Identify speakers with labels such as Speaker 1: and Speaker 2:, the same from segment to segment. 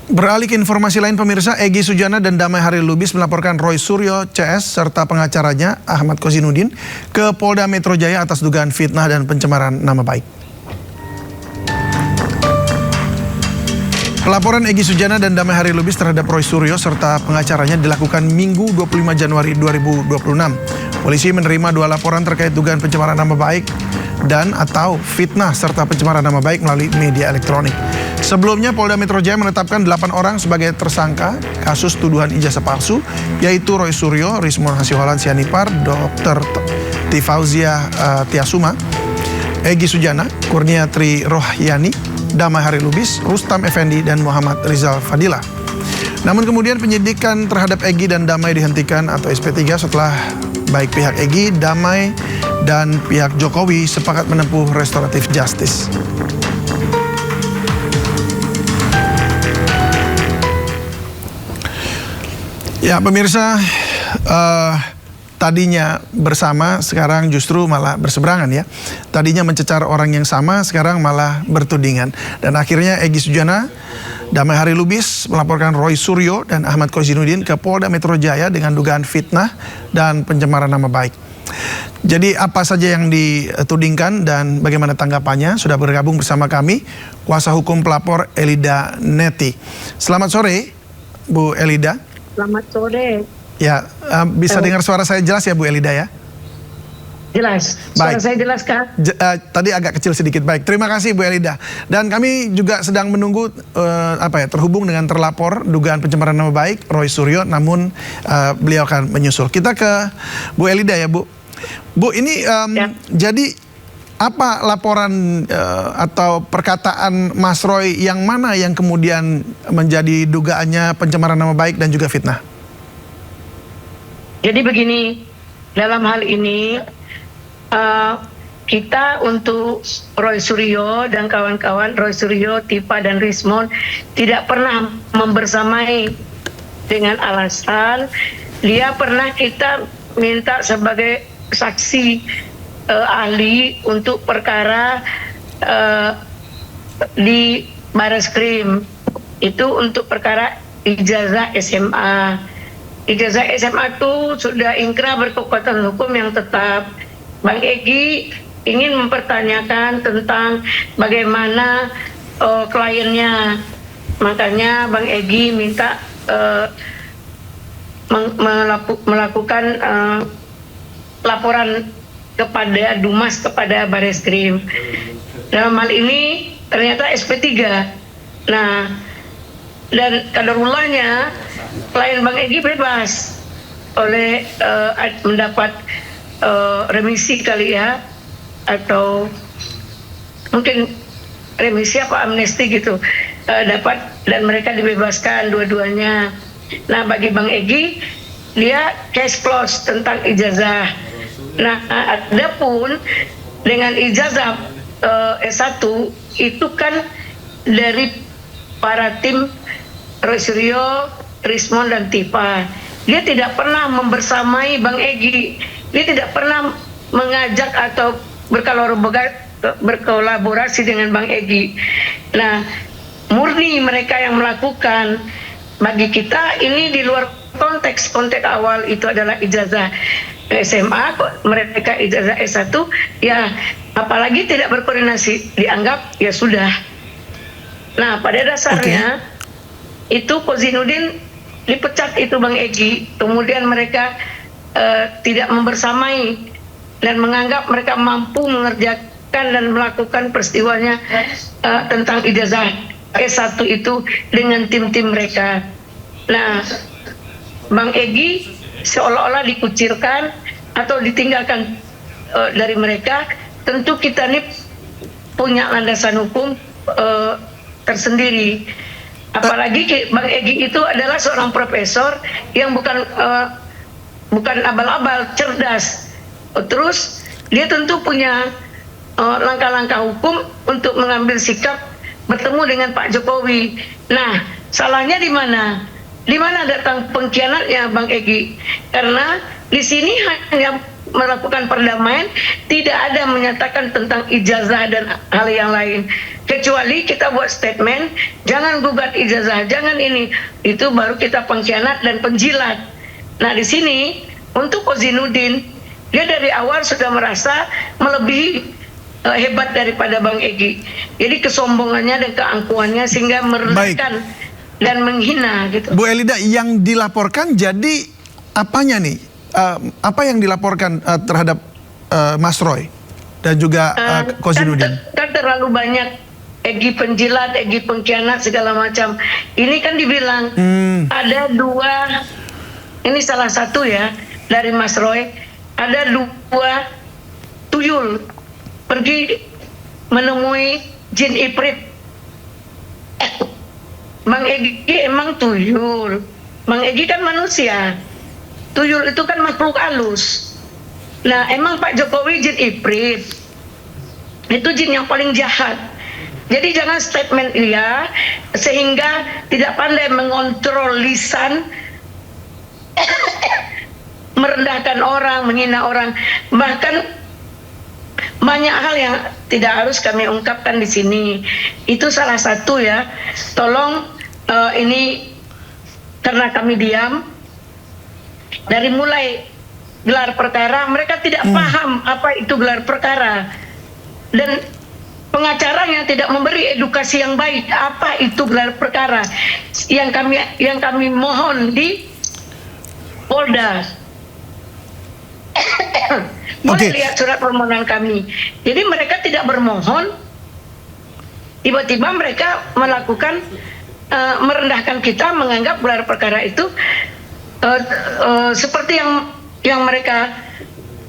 Speaker 1: Beralih ke informasi lain pemirsa, Egy Sujana dan Damai Hari Lubis melaporkan Roy Suryo CS serta pengacaranya Ahmad Kozinudin ke Polda Metro Jaya atas dugaan fitnah dan pencemaran nama baik. Pelaporan Egy Sujana dan Damai Hari Lubis terhadap Roy Suryo serta pengacaranya dilakukan Minggu 25 Januari 2026. Polisi menerima 2 laporan terkait dugaan pencemaran nama baik dan atau fitnah serta pencemaran nama baik melalui media elektronik. Sebelumnya Polda Metro Jaya menetapkan 8 orang sebagai tersangka kasus tuduhan ijazah palsu, yaitu Roy Suryo, Rismon Hasiholan Sianipar, Dr. Tifauzia Tiasuma, Egy Sujana, Kurnia Tri Rohyani, Damai Hari Lubis, Rustam Effendi, dan Muhammad Rizal Fadila. Namun kemudian penyidikan terhadap Egy dan Damai dihentikan atau SP3 setelah baik pihak Egy, Damai, dan pihak Jokowi sepakat menempuh restoratif justice. Ya pemirsa, tadinya bersama sekarang justru malah berseberangan ya. Tadinya mencecar orang yang sama sekarang malah bertudingan. Dan akhirnya Egy Sujana, Damai Hari Lubis melaporkan Roy Suryo dan Ahmad Kozinudin ke Polda Metro Jaya dengan dugaan fitnah dan pencemaran nama baik. Jadi apa saja yang ditudingkan dan bagaimana tanggapannya? Sudah bergabung bersama kami kuasa hukum pelapor Elida Neti. Selamat sore Bu Elida.
Speaker 2: Selamat sore.
Speaker 1: Ya, bisa dengar suara saya jelas ya Bu Elida ya?
Speaker 2: Jelas. Suara saya jelas kan?
Speaker 1: Tadi agak kecil sedikit. Baik, terima kasih Bu Elida. Dan kami juga sedang menunggu terhubung dengan terlapor dugaan pencemaran nama baik Roy Suryo, namun beliau akan menyusul. Kita ke Bu Elida ya Bu. Bu, ini jadi apa laporan atau perkataan Mas Roy yang mana yang kemudian menjadi dugaannya pencemaran nama baik dan juga fitnah?
Speaker 2: Jadi begini, dalam hal ini kita untuk Roy Suryo dan kawan-kawan, Roy Suryo, Tifa dan Rismon tidak pernah membersamai dengan alasan dia pernah kita minta sebagai saksi ahli untuk perkara di Bareskrim, itu untuk perkara ijazah SMA. Ijazah SMA itu sudah inkrah berkekuatan hukum yang tetap. Bang Egy ingin mempertanyakan tentang bagaimana kliennya, makanya Bang Egy minta melakukan laporan kepada Dumas, kepada Bareskrim. Dalam hal ini ternyata SP3. Nah, dan kaderullahnya klien Bang Egy bebas oleh mendapat remisi kali ya, atau mungkin remisi apa amnesti gitu, dapat, dan mereka dibebaskan dua-duanya. Nah, bagi Bang Egy dia case close tentang ijazah. Nah, adapun dengan ijazah S1 itu kan dari para tim Roy Suryo, Rismon dan Tifa. Dia tidak pernah membersamai Bang Egy. Dia tidak pernah mengajak atau berkolaborasi dengan Bang Egy. Nah, murni mereka yang melakukan. Bagi kita ini di luar konteks awal itu adalah ijazah SMA, mereka ijazah S1, ya apalagi tidak berkoordinasi, dianggap ya sudah. Nah, pada dasarnya itu Kozinudin dipecat itu Bang Egy, kemudian mereka tidak membersamai dan menganggap mereka mampu mengerjakan dan melakukan peristiwanya tentang ijazah S1 itu dengan tim-tim mereka. Nah, Bang Egy seolah-olah dikucilkan atau ditinggalkan dari mereka. Tentu kita nih punya landasan hukum tersendiri. Apalagi Bang Egy itu adalah seorang profesor yang bukan abal-abal, cerdas. Terus dia tentu punya langkah-langkah hukum untuk mengambil sikap bertemu dengan Pak Jokowi. Nah, salahnya di mana? Di mana datang pengkhianatnya Bang Egy? Karena di sini hanya melakukan perdamaian, tidak ada menyatakan tentang ijazah dan hal yang lain. Kecuali kita buat statement, jangan gugat ijazah, jangan ini. Itu baru kita pengkhianat dan penjilat. Nah di sini untuk Kozinudin, dia dari awal sudah merasa melebihi hebat daripada Bang Egy. Jadi kesombongannya dan keangkuhannya sehingga merendahkan dan menghina gitu.
Speaker 1: Bu Elida, yang dilaporkan jadi apanya nih? Apa yang dilaporkan terhadap Mas Roy dan juga Kozinudin?
Speaker 2: Kan terlalu banyak Egy penjilat, Egy pengkhianat segala macam. Ini kan dibilang ada 2, ini salah satu ya dari Mas Roy, ada 2 tuyul pergi menemui jin Iprit. Bang Egy emang tuyul, Bang Egy kan manusia. Tuyul itu kan makhluk halus. Nah, emang Pak Jokowi jin Iprit. Itu jin yang paling jahat. Jadi jangan statement dia sehingga tidak pandai mengontrol lisan, merendahkan orang, menghina orang. Bahkan banyak hal yang tidak harus kami ungkapkan di sini. Itu salah satu ya. Tolong ini karena kami diam. Dari mulai gelar perkara, mereka tidak paham apa itu gelar perkara. Dan pengacaranya tidak memberi edukasi yang baik apa itu gelar perkara. Yang kami mohon di Polda. Boleh lihat surat permohonan kami. Jadi mereka tidak bermohon, tiba-tiba mereka melakukan merendahkan kita, menganggap gelar perkara itu seperti yang mereka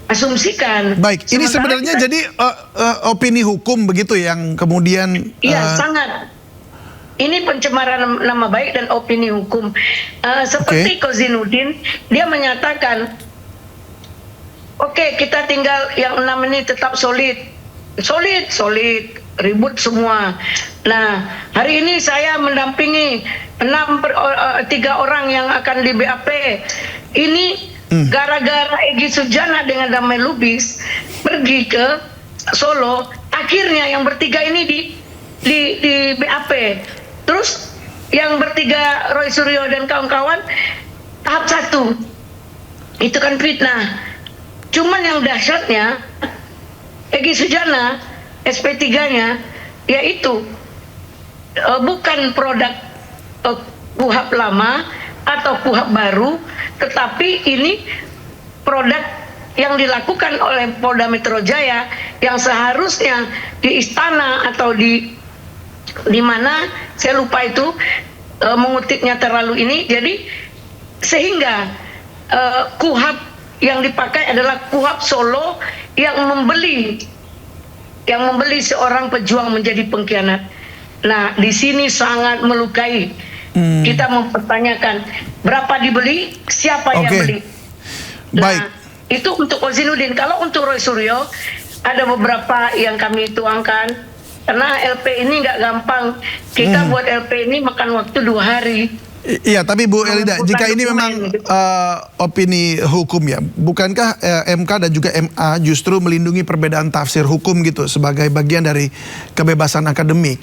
Speaker 2: asumsikan.
Speaker 1: Baik, ini sebenarnya jadi opini hukum begitu yang kemudian...
Speaker 2: Iya, sangat. Ini pencemaran nama baik dan opini hukum. Seperti Kozinudin, dia menyatakan, oke, kita tinggal yang 6 ini tetap solid, ribut semua. Nah, hari ini saya mendampingi 3 orang yang akan di BAP. Ini gara-gara Egy Sujana dengan Damai Lubis pergi ke Solo, akhirnya yang bertiga ini di BAP. Terus yang bertiga Roy Suryo dan kawan-kawan tahap 1. Itu kan fitnah. Cuman yang dahsyatnya Egy Sujana SP3-nya yaitu bukan produk KUHP lama atau KUHP baru, tetapi ini produk yang dilakukan oleh Polda Metro Jaya yang seharusnya di istana atau di mana saya lupa itu mengutipnya terlalu ini. Jadi sehingga KUHP yang dipakai adalah KUHP Solo yang membeli seorang pejuang menjadi pengkhianat. Nah, di sini sangat melukai. Kita mempertanyakan berapa dibeli, siapa yang beli. Nah,
Speaker 1: baik.
Speaker 2: Itu untuk Kozinudin. Kalau untuk Roy Suryo, ada beberapa yang kami tuangkan. Karena LP ini nggak gampang. Kita buat LP ini makan waktu 2 hari.
Speaker 1: Iya, tapi Bu Elida, jika ini memang opini hukum ya, bukankah MK dan juga MA justru melindungi perbedaan tafsir hukum gitu sebagai bagian dari kebebasan akademik?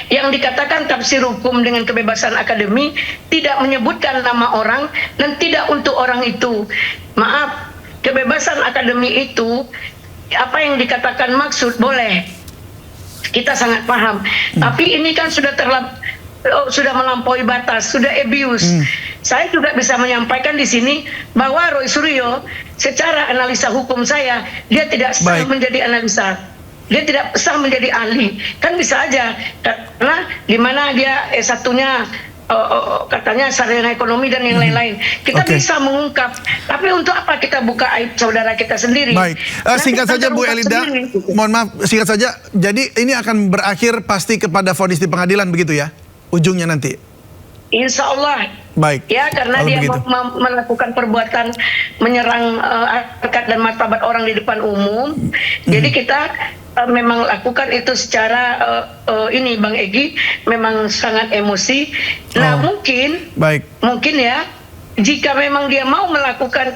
Speaker 2: Yang dikatakan tafsir hukum dengan kebebasan akademik tidak menyebutkan nama orang dan tidak untuk orang itu. Maaf, kebebasan akademik itu apa yang dikatakan maksud boleh. Kita sangat paham. Tapi ini kan sudah melampaui batas, sudah abuse. Saya juga bisa menyampaikan di sini bahwa Roy Suryo secara analisa hukum saya, dia tidak sah menjadi analisa. Dia tidak sah menjadi ahli. Kan bisa aja, karena di mana dia S1-nya katanya sarjana ekonomi dan yang lain-lain. Kita bisa mengungkap. Tapi untuk apa kita buka aib saudara kita sendiri?
Speaker 1: Baik, singkat saja Bu Elida, mohon maaf, singkat saja. Jadi ini akan berakhir pasti kepada vonis di pengadilan begitu ya? Ujungnya nanti? Insya Allah.
Speaker 2: Baik. Ya, karena dia melakukan perbuatan menyerang harkat dan martabat orang di depan umum. Jadi kita memang lakukan itu secara ini Bang Egy memang sangat emosi. Nah mungkin ya jika memang dia mau melakukan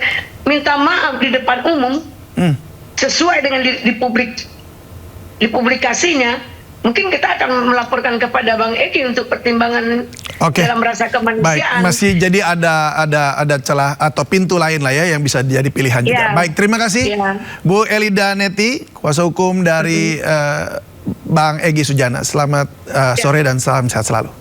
Speaker 2: minta maaf di depan umum sesuai dengan dipublikasinya, mungkin kita akan melaporkan kepada Bang Egi untuk pertimbangan dalam rasa kemanusiaan.
Speaker 1: Baik, masih jadi ada celah atau pintu lain lah ya yang bisa jadi pilihan juga. Baik, terima kasih Bu Elida Neti, kuasa hukum dari Bang Egy Sujana. Selamat sore dan salam sehat selalu.